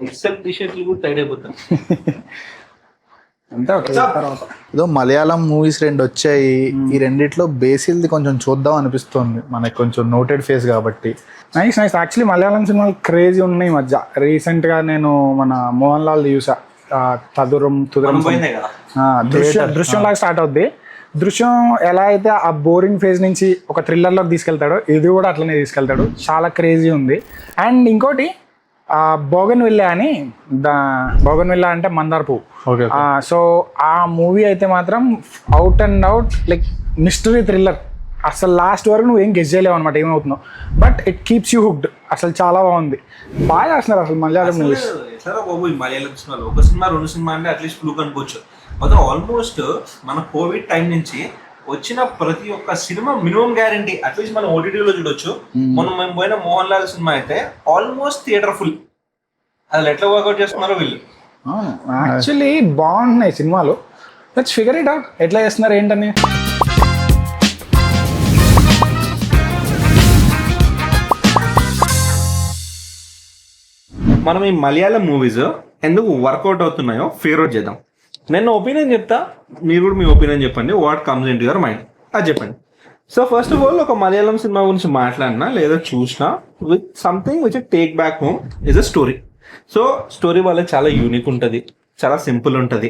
Except టీ-షర్ట్లు కూడా tight అయిపోతాయి. అంతే తర్వాత ఏదో మలయాళం మూవీస్ 2 వచ్చాయి. ఈ రెండిట్లో బేసిల్ది కొంచెం చూద్దాం అనిపిస్తుంది మనకి, కొంచెం నోటెడ్ ఫేస్ కాబట్టి. Nice nice. యాక్చువల్లీ మలయాళం సినిమాలు క్రేజీ ఉన్నాయి ఈ మధ్య. రీసెంట్గా నేను మన మోహన్ లాల్ చూసా, తుదరం దృశ్యం లాగా స్టార్ట్ అవుద్ది. దృశ్యం ఎలా అయితే ఆ బోరింగ్ ఫేజ్ నుంచి ఒక థ్రిల్లర్లోకి తీసుకెళ్తాడో ఇది కూడా అట్లనే తీసుకెళ్తాడు. చాలా క్రేజీ ఉంది. అండ్ ఇంకోటి బోగన్విల్లా అని, బోగన్విల్లా అంటే మందార పువ్వు. సో ఆ మూవీ అయితే మాత్రం out and out like mystery thriller. అసలు లాస్ట్ వరకు నువ్వు ఏం గెస్ చేయలేవు అనమాట ఏమవుతుందో, but it keeps you hooked. అసలు చాలా బాగుంది, బాగా చేస్తున్నారు అసలు మలయాళం మూవీస్. మలయాళం సినిమాలో ఒక సినిమా 2 సినిమా అంటే అట్లీస్ట్ ఫ్లూక్ అనుకోవచ్చు. అయితే ఆల్మోస్ట్ మన కోవిడ్ టైం నుంచి వచ్చిన ప్రతి ఒక్క సినిమా మినిమం గ్యారంటీ అట్లీస్ట్ మనం ఓటీటీలో చూడొచ్చు. మనం మేము పోయిన మోహన్ లాల్ సినిమా అయితే ఆల్మోస్ట్ థియేటర్ ఫుల్. అసలు ఎట్లా వర్కౌట్ చేస్తున్నారో వీళ్ళు. యాక్చువల్లీ బాగున్నాయి సినిమాలు. లెట్స్ ఫిగర్ ఇట్ అవుట్ ఎట్లా చేస్తున్నారు ఏంటని. మనం ఈ మలయాళం మూవీస్ ఎందుకు వర్కౌట్ అవుతున్నాయో ఫిగర్ అవుట్ చేద్దాం. నేను ఒపీనియన్ చెప్తా, మీరు కూడా మీ ఒపీనియన్ చెప్పండి. What comes in to your mind అది చెప్పండి. సో ఫస్ట్ ఆఫ్ ఆల్ ఒక మలయాళం సినిమా గురించి మాట్లాడినా లేదా చూసినా with something which take back home is a story. So story వాళ్ళకి చాలా యూనిక్ ఉంటుంది, చాలా సింపుల్ ఉంటుంది,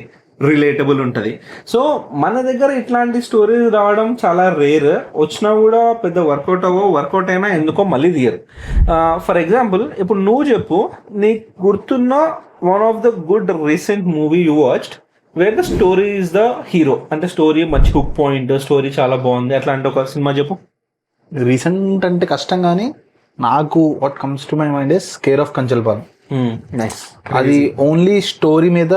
రిలేటబుల్ ఉంటుంది. సో మన దగ్గర ఇట్లాంటి స్టోరీస్ రావడం చాలా రేర్. వచ్చినా కూడా పెద్ద వర్కౌట్ అయినా ఎందుకో మళ్ళీ తీయరు. ఫర్ ఎగ్జాంపుల్ ఇప్పుడు నువ్వు చెప్పు, నీకు గుర్తున్న one of the good recent movie you watched wear the story is the hero, అంటే స్టోరీ మంచి హుక్ పాయింట్, స్టోరీ చాలా బాగుంది అట్లాంటి ఒక సినిమా చెప్పు. రీసెంట్ అంటే కష్టం, కానీ నాకు what comes to my mind is care of Kancharapalem. Nice. అది ఓన్లీ స్టోరీ మీద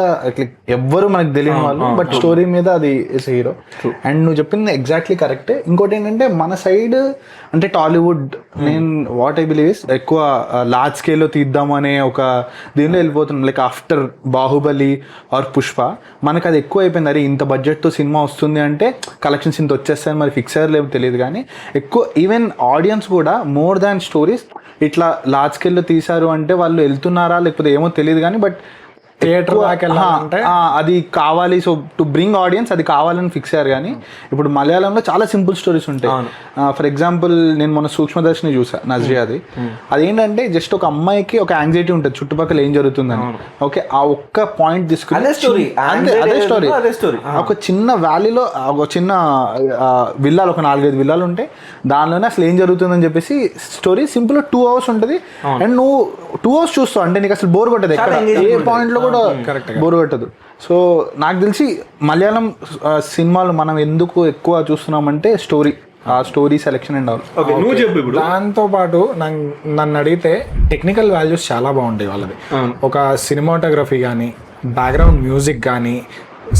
ఎవ్వరు మనకు తెలియని వాళ్ళు, బట్ స్టోరీ మీద అది ఇస్ హీరో. అండ్ నువ్వు చెప్పింది ఎగ్జాక్ట్లీ కరెక్టే. ఇంకోటి ఏంటంటే మన సైడ్ అంటే టాలీవుడ్, నేను వాట్ ఐ బిలీవ్ ఇస్ ఎక్కువ లార్జ్ స్కేల్లో తీద్దాం అనే ఒక దీనిలో వెళ్ళిపోతున్నాం. Like after Baahubali or Pushpa మనకు అది ఎక్కువ అయిపోయింది. అరే ఇంత బడ్జెట్తో సినిమా వస్తుంది అంటే కలెక్షన్స్ ఇంత వచ్చేస్తాయని మరి ఫిక్స్ అయ్యారు లేవు తెలియదు, కానీ ఎక్కువ ఈవెన్ ఆడియన్స్ కూడా మోర్ దాన్ స్టోరీస్ ఇట్లా లార్జ్ స్కేల్లో తీశారు అంటే వాళ్ళు వెళ్తున్నారా లేకపోతే ఏమో తెలియదు, కానీ బట్ థియేటర్ అది కావాలి. సో టు బ్రింగ్ ఆడియన్స్ అది కావాలని ఫిక్స్ అయ్యారు. కానీ ఇప్పుడు మలయాళంలో చాలా సింపుల్ స్టోరీస్ ఉంటాయి. ఫర్ ఎగ్జాంపుల్ నేను మొన్న సూక్ష్మదర్శిని చూసా, నజ్రియాది. అదేంటంటే జస్ట్ ఒక అమ్మాయికి ఒక యాంగ్జైటీ ఉంటుంది చుట్టుపక్కల ఏం జరుగుతుందని. ఓకే, ఆ ఒక్క పాయింట్ తీసుకుని అదే స్టోరీ. ఒక చిన్న వ్యాలీలో ఒక చిన్న విల్లాలు, ఒక 4-5 విల్లాలు ఉంటాయి, దానిలోనే అసలు ఏం జరుగుతుందని చెప్పేసి స్టోరీ సింపుల్ 2 hours ఉంటుంది. అండ్ నువ్వు 2 hours చూస్తావు అంటే నీకు అసలు బోర్ కొట్టదు, ఎక్కడ ఏ పాయింట్ లో కూడా బోర్ కొట్టదు. సో నాకు తెలిసి మలయాళం సినిమాలు మనం ఎందుకు ఎక్కువ చూస్తున్నామంటే స్టోరీ, ఆ స్టోరీ సెలెక్షన్ అండ్ ఆల్. నువ్వు చెప్పు. ఇప్పుడు దాంతో పాటు నన్ను అడిగితే టెక్నికల్ వాల్యూస్ చాలా బాగుంటాయి వాళ్ళది. ఒక సినిమాటోగ్రఫీ కానీ, బ్యాక్గ్రౌండ్ మ్యూజిక్ కానీ,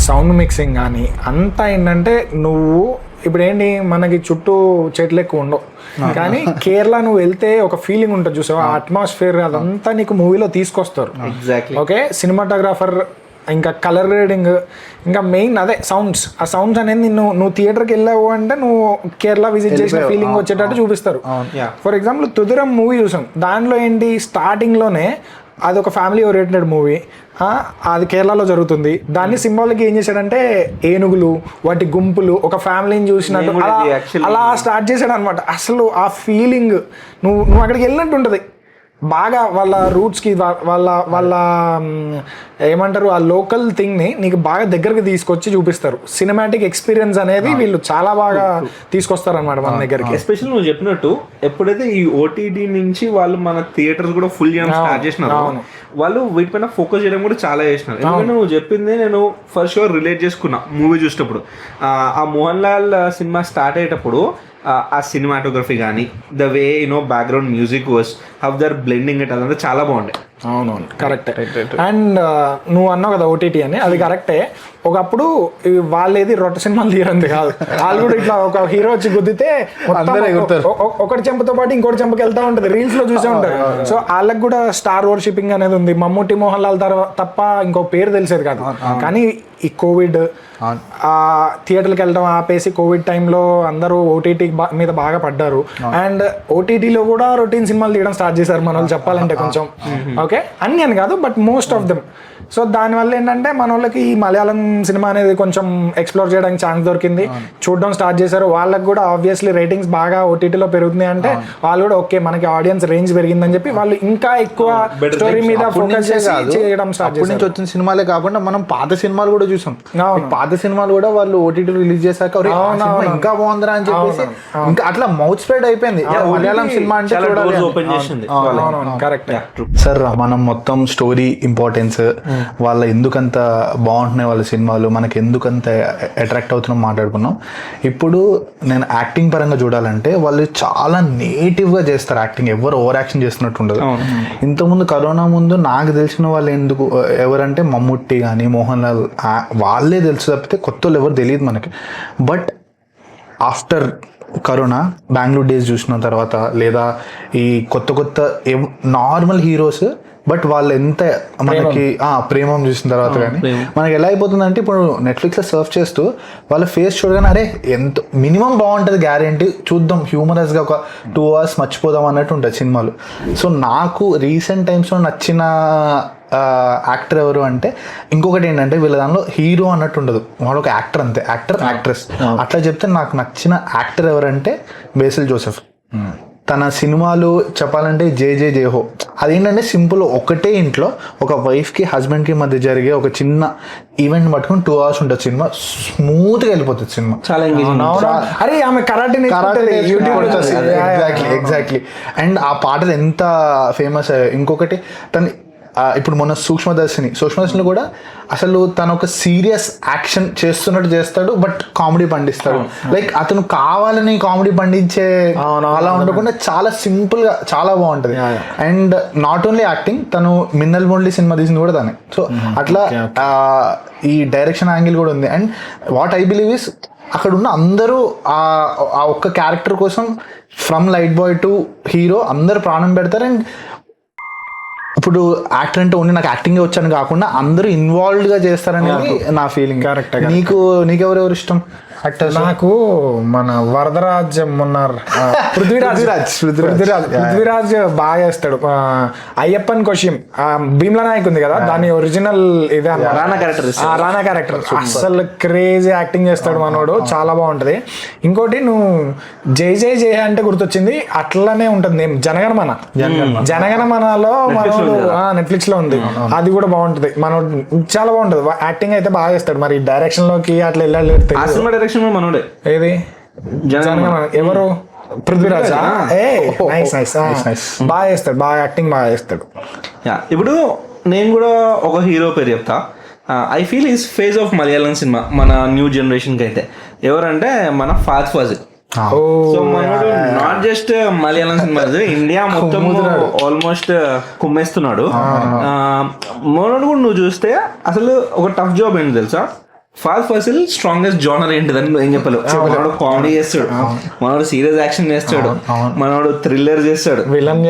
సౌండ్ మిక్సింగ్ కానీ అంతా ఏంటంటే నువ్వు ఇప్పుడు ఏంటి మనకి చుట్టూ చెట్లు ఎక్కువ ఉండవు, కానీ కేరళ నువ్వు వెళ్తే ఒక ఫీలింగ్ ఉంటుంది చూసావు, ఆ అట్మాస్ఫియర్ అదంతా నీకు మూవీలో తీసుకొస్తారు. ఓకే, సినిమాటోగ్రాఫర్, ఇంకా కలర్ గ్రేడింగ్, ఇంకా మెయిన్ అదే సౌండ్స్. ఆ సౌండ్స్ అనేది నువ్వు థియేటర్కి వెళ్ళావు అంటే నువ్వు కేరళ విజిట్ చేసిన ఫీలింగ్ వచ్చేటట్టు చూపిస్తారు. ఫర్ ఎగ్జాంపుల్ తుదిరం మూవీ చూసాం, దాంట్లో ఏంటి స్టార్టింగ్లోనే అది ఒక ఫ్యామిలీ ఓరియంటెడ్ మూవీ, అది కేరళలో జరుగుతుంది. దాన్ని సింబాలిక్ ఏం చేశాడంటే ఏనుగులు, వాటి గుంపులు, ఒక ఫ్యామిలీని చూసినట్టు అలా స్టార్ట్ చేశాడు అనమాట. అసలు ఆ ఫీలింగ్ నువ్వు అక్కడికి వెళ్ళినట్టు ఉంటుంది. బాగా వాళ్ళ రూట్స్కి, వాళ్ళ ఏమంటారు ఆ లోకల్ థింగ్ని నీకు బాగా దగ్గరికి తీసుకొచ్చి చూపిస్తారు. సినిమాటిక్ ఎక్స్పీరియన్స్ అనేది వీళ్ళు చాలా బాగా తీసుకొస్తారు అనమాట మన దగ్గరికి. ఎస్పెషల్లీ నువ్వు చెప్పినట్టు ఎప్పుడైతే ఈ ఓటీటీ నుంచి వాళ్ళు మన థియేటర్స్ కూడా ఫుల్ చేయడం స్టార్ట్ చేసినారు, వాళ్ళు వీటిపైన ఫోకస్ చేయడం కూడా చాలా చేసినారు. ఎందుకంటే నువ్వు చెప్పింది నేను ఫర్ షూర్ రిలేట్ చేసుకున్నా మూవీ చూసేటప్పుడు. ఆ మోహన్ లాల్ సినిమా స్టార్ట్ అయ్యేటప్పుడు ఆ సినిమాటోగ్రఫీ కానీ, the way background music was, how they're blending it, అదంతా చాలా బాగుండే. అవునవును, కరెక్టే. అండ్ నువ్వు అన్నావు కదా ఓటీటీ అని, అది కరెక్టే. ఒకప్పుడు వాళ్ళు ఏది రొట్ట సినిమాలు తీయరంది కాదు, వాళ్ళు కూడా ఇట్లా ఒక హీరో వచ్చి గుద్దితే ఒకటి చెంపతో పాటు ఇంకోటి చెంపకి వెళ్తా ఉంటుంది, రీల్స్ లో చూసే ఉంటారు. సో వాళ్ళకి కూడా స్టార్ వర్షిపింగ్ అనేది ఉంది. మమ్ముట్టి, మోహన్ లాల్ తప్ప ఇంకో పేరు తెలిసేది కాదు. కానీ ఈ కోవిడ్ థియేటర్కి వెళ్ళడం ఆపేసి కోవిడ్ టైంలో అందరూ ఓటీటీ మీద బాగా పడ్డారు. అండ్ ఓటీటీలో కూడా రొటీన్ సినిమాలు తీయడం స్టార్ట్ చేశారు మన వాళ్ళు చెప్పాలంటే కొంచెం. ఓకే, ఓకే, అన్ని అని కాదు but most of them. So దానివల్ల ఏంటంటే మన వాళ్ళకి ఈ మలయాళం సినిమా అనేది కొంచెం ఎక్స్ప్లోర్ చేయడానికి ఛాన్స్ దొరికింది, చూడడం స్టార్ట్ చేశారు. వాళ్ళకి కూడా ఆబ్వియస్లీ రేటింగ్స్ బాగా ఓటీటీలో పెరుగుతున్నాయి అంటే వాళ్ళు కూడా ఓకే మనకి ఆడియన్స్ రేంజ్ పెరిగిందని చెప్పి వాళ్ళు ఇంకా ఎక్కువ స్టోరీ మీద ఫోకస్ చేసి చేయడం స్టార్ట్ చేశారు. నుంచి వచ్చిన సినిమాలే కాకుండా మనం పాత సినిమాలు కూడా చూసాం. పాత సినిమాలు కూడా వాళ్ళు ఓటీటీ రిలీజ్ చేశాక ఇంకా బాగుందిరా అని చెప్పేసి ఇంకా అట్లా మౌత్ స్ప్రెడ్ అయిపోయింది మలయాళం సినిమా అంటే. కరెక్ట్ సార్, మనం మొత్తం స్టోరీ ఇంపార్టెన్స్, వాళ్ళ ఎందుకంత బాగుంటున్నాయి వాళ్ళ సినిమాలు, మనకి ఎందుకంత అట్రాక్ట్ అవుతున్నాం మాట్లాడుకున్నాం. ఇప్పుడు నేను యాక్టింగ్ పరంగా చూడాలంటే వాళ్ళు చాలా నేటివ్గా చేస్తారు యాక్టింగ్, ఎవరు ఓవర్ యాక్షన్ చేస్తున్నట్టు ఉండదు. ఇంతకుముందు కరోనా ముందు నాకు తెలిసిన వాళ్ళు ఎవరంటే మమ్ముట్టి కానీ మోహన్ లాల్ వాళ్ళే తెలుసు తప్పితే కొత్త వాళ్ళు ఎవరు తెలియదు మనకి. But after corona Bengaluru days చూసిన తర్వాత లేదా ఈ కొత్త నార్మల్ హీరోస్ బట్ వాళ్ళు ఎంత మనకి ప్రేమం చూసిన తర్వాత కానీ మనకి ఎలా అయిపోతుందంటే ఇప్పుడు నెట్ఫ్లిక్స్లో సర్ఫ్ చేస్తూ వాళ్ళ ఫేస్ చూడగానే అరే ఎంత మినిమం బాగుంటుంది గ్యారెంటీ చూద్దాం హ్యూమరస్గా ఒక 2 hours మర్చిపోదాం అన్నట్టు ఉంటుంది సినిమాలు. సో నాకు రీసెంట్ టైమ్స్లో నచ్చిన యాక్టర్ ఎవరు అంటే ఇంకొకటి ఏంటంటే వీళ్ళ దానిలో హీరో అన్నట్టు ఉండదు, వాడు ఒక యాక్టర్ అంతే, యాక్టర్ యాక్ట్రెస్ అట్లా చెప్తే నాకు నచ్చిన యాక్టర్ ఎవరంటే బేసిల్ జోసెఫ్. తన సినిమాలు చెప్పాలంటే జే హో అదేంటంటే సింపుల్, ఒకటే ఇంట్లో ఒక వైఫ్కి హస్బెండ్కి మధ్య జరిగే ఒక చిన్న ఈవెంట్ పట్టుకుని 2 hours ఉంటుంది సినిమా, స్మూత్గా వెళ్ళిపోతుంది సినిమా. ఎగ్జాక్ట్లీ. అండ్ ఆ పాటలు ఎంత ఫేమస్. ఇంకొకటి తను ఇప్పుడు మొన్న సూక్ష్మదర్శినిలో కూడా అసలు తను ఒక సీరియస్ యాక్షన్ చేస్తున్నట్టు చేస్తాడు బట్ కామెడీ పండిస్తాడు. లైక్ అతను కావాలని కామెడీ పండించే అలా ఉండకుండా చాలా సింపుల్ గా చాలా బాగుంటది. అండ్ నాట్ ఓన్లీ యాక్టింగ్, తను మిన్నల్ మురళి సినిమా తీసింది కూడా తనే. సో అట్లా ఈ డైరెక్షన్ యాంగిల్ కూడా ఉంది. And what I believe is అక్కడ ఉన్న అందరూ ఆ ఒక్క క్యారెక్టర్ కోసం from light bye to hero అందరు ప్రాణం పెడతారు. అండ్ ఇప్పుడు యాక్టర్ అంటే ఓన్లీ నాకు యాక్టింగ్ వచ్చాను కాకుండా అందరూ ఇన్వాల్వ్డ్ గా చేస్తారనేది నా ఫీలింగ్. కరెక్ట్. నీకెవరెవరు ఇష్టం యాక్టర్స్? నాకు మన వరదరాజ్ మొన్నారు పృథ్వీరాజ్ బాగా చేస్తాడు. అయ్యప్పన్ కోశం భీమ్లా నాయక్ ఉంది కదా, దాని ఒరిజినల్ ఇదే రానా క్యారెక్టర్ అసలు క్రేజీ యాక్టింగ్ చేస్తాడు మనోడు, చాలా బాగుంటది. ఇంకోటి నువ్వు జై అంటే గుర్తొచ్చింది, అట్లనే ఉంటుంది నేమ్ జనగణమనలో మనోడు నెట్ఫ్లిక్స్ లో ఉంది, అది కూడా బాగుంటది. మనోడు చాలా బాగుంటది, యాక్టింగ్ అయితే బాగా చేస్తాడు. మరి డైరెక్షన్ లోకి అట్లా వెళ్ళాలి. మనోడే ఏది ఎవరు? పృథ్వీరాజ్. బాగా చేస్తాడు, బాగా యాక్టింగ్ బాగా చేస్తాడు. ఇప్పుడు నేను కూడా ఒక హీరో పేరు చెప్తా. I feel is phase of Malayalam cinema మన న్యూ జనరేషన్ కి అయితే ఎవరంటే మన ఫాద్ ఫాజిల్. సో మనోడు not just Malayalam cinemas, India మొత్తం ఆల్మోస్ట్ కుమ్మేస్తున్నాడు. మనోడు కూడా నువ్వు చూస్తే అసలు ఒక టఫ్ జాబ్ ఏంటి తెలుసా? ఫాద్ ఫాసిల్ స్ట్రాంగెస్ట్ జోనర్ ఏంటిదని ఏం చెప్పాలి. మనోడు కామెడీ చేస్తాడు, మనోడు సీరియస్ యాక్షన్ చేస్తాడు, మనోడు థ్రిల్లర్ చేస్తాడు, విలన్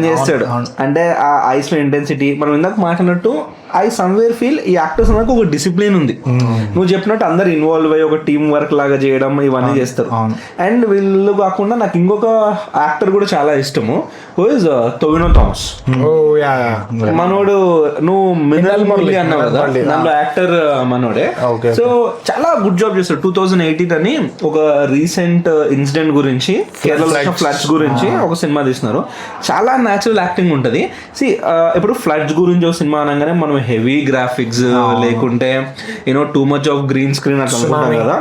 చేస్తాడు. అంటే ఆ ఐస్ లో ఇంటెన్సిటీ మనం ఇందాక మాట్లాడినట్టు ఐ సమ్వేర్ ఫీల్ ఈ యాక్టర్స్ నాకు ఒక డిసిప్లిన్ ఉంది. నువ్వు చెప్పినట్టు అందరు ఇన్వాల్వ్ అయ్యి ఒక టీమ్ వర్క్ లాగా చేయడం ఇవన్నీ చేస్తారు. అండ్ వీళ్ళు కాకుండా నాకు ఇంకొక యాక్టర్ కూడా చాలా ఇష్టము, హూ ఇస్ టొవినో థామస్. మనోడు నువ్వు మినరల్ మురళి అన్నావు కదా, దాంట్లో యాక్టర్ మనోడే. సో చాలా గుడ్ జాబ్ చేస్తాడు. 2018 అని ఒక రీసెంట్ ఇన్సిడెంట్ గురించి, కేరళ ఫ్లడ్స్ గురించి ఒక సినిమా తీస్తున్నారు. చాలా న్యాచురల్ యాక్టింగ్ ఉంటది. ఇప్పుడు ఫ్లడ్స్ గురించి ఒక సినిమా అనగానే మనం హెవీ గ్రాఫిక్స్ లేకుంటే too much of green screen అట్లా అనుకుంటాం కదా.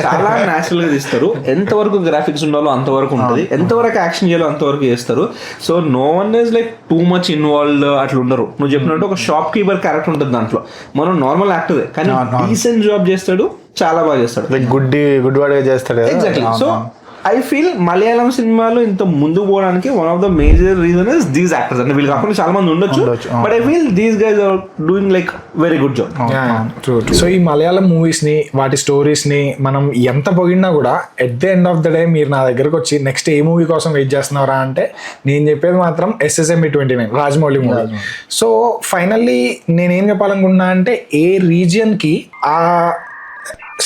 చాలా న్యాచురల్ గా తీస్తారు. ఎంతవరకు గ్రాఫిక్స్ ఉండాలో అంతవరకు ఉంటుంది, ఎంతవరకు యాక్షన్ చేయాలో అంతవరకు చేస్తారు. So no one is like too much involved అట్లా ఉండరు. నువ్వు చెప్పినట్టు ఒక షాప్ కీపర్ క్యారెక్టర్ ఉంటుంది దాంట్లో, మనం నార్మల్ యాక్టరే కానీ డీసెంట్ జాబ్ చేస్తాడు, చాలా బాగా చేస్తాడు, గుడ్ వాడిగా చేస్తాడు. Exactly. So I feel Malayalam సినిమాలో ఇంత ముందుకు పోవడానికి one of the major reason is these actors. అంటే వీళ్ళు కాకుండా చాలా మంది ఉండొచ్చు, but I feel these guys are doing like very good job. So ఈ మలయాళం మూవీస్ ని, వాటి స్టోరీస్ ని మనం ఎంత పొగిడినా కూడా at the end of the day మీరు నా దగ్గరకు వచ్చి నెక్స్ట్ ఏ మూవీ కోసం వెయిట్ చేస్తున్నారా అంటే నేను చెప్పేది మాత్రం SSME 29 Rajamouli movie. So finally నేనేం చెప్పాలనుకున్నా అంటే ఏ రీజియన్ కి ఆ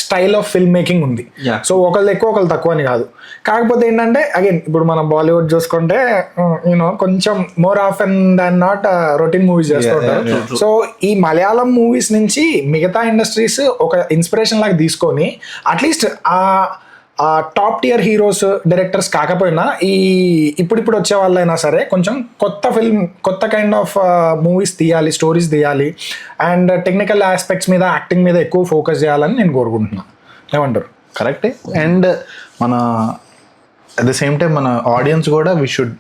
స్టైల్ ఆఫ్ ఫిల్మ్ మేకింగ్ ఉంది. Yeah. సో ఒకళ్ళు ఎక్కువ ఒకళ్ళు తక్కువ అని కాదు. కాకపోతే ఏంటంటే అగైన్ ఇప్పుడు మనం బాలీవుడ్ చూసుకుంటే యూనో కొంచెం more often than not routine movies చేస్తుంటారు. సో ఈ మలయాళం మూవీస్ నుంచి మిగతా ఇండస్ట్రీస్ ఒక ఇన్స్పిరేషన్ లాగా తీసుకొని అట్లీస్ట్ ఆ టాప్ టియర్ హీరోస్ డైరెక్టర్స్ కాకపోయినా ఈ ఇప్పుడు వచ్చే వాళ్ళైనా సరే కొంచెం కొత్త కైండ్ ఆఫ్ మూవీస్ తీయాలి, స్టోరీస్ తీయాలి, అండ్ టెక్నికల్ ఆస్పెక్ట్స్ మీద, యాక్టింగ్ మీద ఎక్కువ ఫోకస్ చేయాలని నేను కోరుకుంటున్నాను. ఏమంటారు? కరెక్టే. అండ్ మన అట్ ద సేమ్ టైం మన ఆడియన్స్ కూడా వీ షుడ్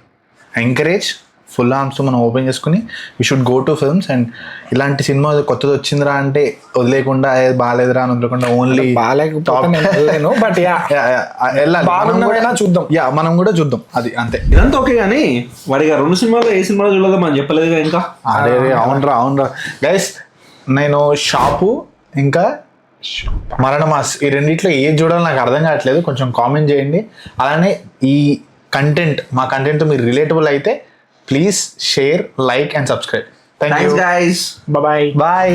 ఎంకరేజ్ ఫుల్ ఆర్మ్స్తో మనం ఓపెన్ చేసుకుని we should go to films. And ఇలాంటి సినిమా కొత్తది వచ్చిందిరా అంటే వదిలేకుండా బాగాలేదురా అని వదిలేకుండా ఓన్లీ బట్ చూద్దాం, మనం కూడా చూద్దాం, అది అంతే. ఇదంతా ఓకే కానీ వాడిగా 2 సినిమాలు ఏ సినిమాలో చూడలేదో మనం చెప్పలేదుగా ఇంకా. అదే అవునరా గైస్, నేను షాపు ఇంకా మరణమాస్ ఈ రెండిట్లో ఏది చూడాలో నాకు అర్థం కావట్లేదు, కొంచెం కామెంట్ చేయండి. అలానే ఈ కంటెంట్ మా కంటెంట్తో మీరు రిలేటబుల్ అయితే please share, like and subscribe. Thank you guys. Bye.